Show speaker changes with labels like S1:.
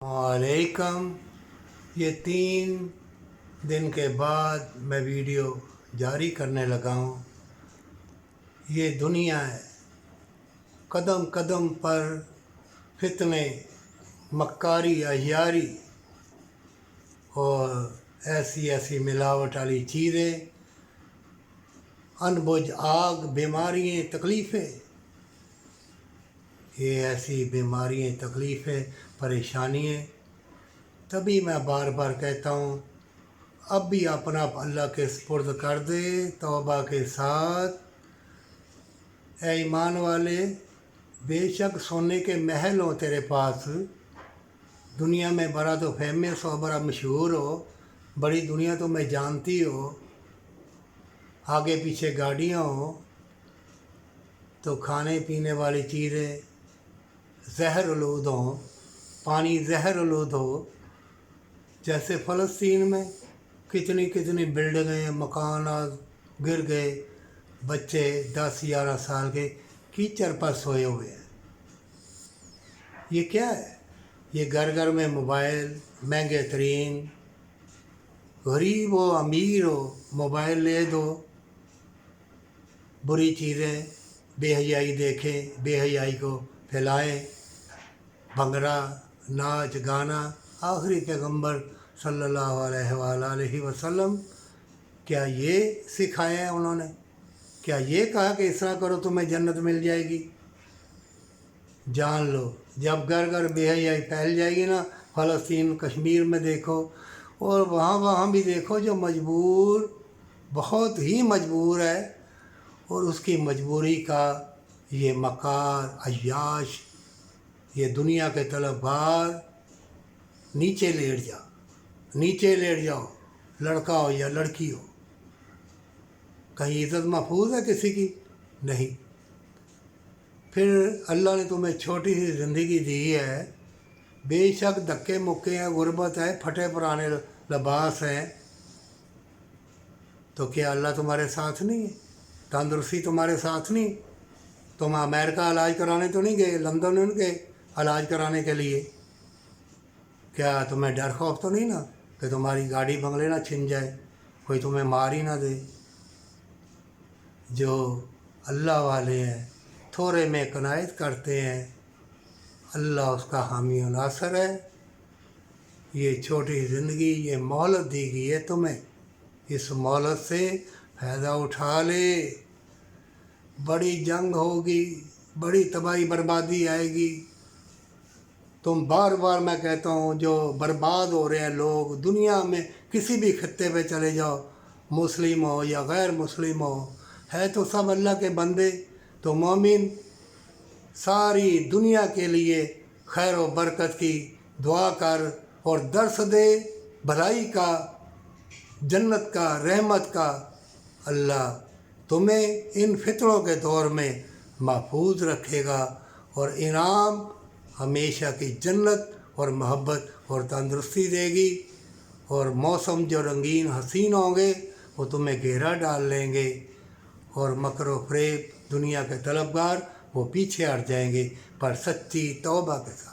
S1: वालेकुम। ये 3 दिन के बाद मैं वीडियो जारी करने लगा हूँ। ये दुनिया है, कदम कदम पर फितने, मक्कारी, अय्यारी और ऐसी ऐसी मिलावट वाली चीज़ें, अनबुझ आग, बीमारियाँ, तकलीफ़ें। ये ऐसी बीमारियाँ, तकलीफ़ें, परेशानियाँ। तभी मैं बार बार कहता हूँ, अब भी अपना अल्लाह के सुपुर्द कर दे तौबा के साथ। ऐ ईमान वाले, बेशक सोने के महल हो तेरे पास, दुनिया में बड़ा तो फेमस हो, बड़ा मशहूर हो, बड़ी दुनिया तो मैं जानती हो, आगे पीछे गाड़ियाँ हो, तो खाने पीने वाली चीज़ें जहर आलूद हों, पानी जहर आलूद हो। जैसे फ़लस्तीन में कितनी कितनी बिल्डिंगें, मकान गिर गए, बच्चे 10-11 साल के कीचड़ पर सोए हुए हैं। ये क्या है? ये घर घर में मोबाइल, महंगे तरीन, गरीब हो अमीर हो, मोबाइल ले दो, बुरी चीज़ें, बेहयाई देखें, बेहयाई को फैलाएं, भंगड़ा, नाच गाना। आखिरी पैगंबर सल्लल्लाहु अलैहि वसल्लम क्या ये सिखाया है उन्होंने? क्या ये कहा कि इस तरह करो तुम्हें जन्नत मिल जाएगी? जान लो, जब घर घर बेहयाई फैल जाएगी ना, फ़लस्तीन, कश्मीर में देखो, और वहाँ भी देखो जो मजबूर, बहुत ही मजबूर है, और उसकी मजबूरी का ये मकार, अय्याश, ये दुनिया के तलबगार, नीचे लेट जाओ, लड़का हो या लड़की हो। कहीं इज़्ज़त महफूज है किसी की? नहीं। फिर अल्लाह ने तुम्हें छोटी सी ज़िंदगी दी है, बेशक धक्के मुक्के हैं, गुर्बत है, फटे पुराने लिबास हैं, तो क्या अल्लाह तुम्हारे साथ नहीं है? तंदुरुस्ती तुम्हारे साथ नहीं? तुम अमेरिका इलाज कराने तो नहीं गए, लंदन नहीं गए इलाज कराने के लिए? क्या तुम्हें डर खौफ तो नहीं ना कि तुम्हारी गाड़ी बंगले ना छिन जाए, कोई तुम्हें मार ही ना दे? जो अल्लाह वाले हैं, थोड़े में कनायत करते हैं, अल्लाह उसका हामी और नासर है। ये छोटी ज़िंदगी, ये मोहलत दी गई है तुम्हें, इस मोहलत से फ़ायदा उठा ले। बड़ी जंग होगी, बड़ी तबाही बर्बादी आएगी। तुम बार बार मैं कहता हूँ, जो बर्बाद हो रहे हैं लोग दुनिया में, किसी भी खत्ते पे चले जाओ, मुस्लिम हो या गैर मुस्लिम हो, है तो सब अल्लाह के बंदे। तो मोमिन सारी दुनिया के लिए खैर व बरकत की दुआ कर और दर्स दे भलाई का, जन्नत का, रहमत का। अल्लाह तुम्हें इन फितरों के दौर में महफूज रखेगा, और इनाम हमेशा की जन्नत और मोहब्बत और तंदुरुस्ती देगी। और मौसम जो रंगीन हसीन होंगे वो तुम्हें घेरा डाल लेंगे, और मकर व फ़रेब दुनिया के तलबगार वो पीछे हट जाएंगे, पर सच्ची तौबा के साथ।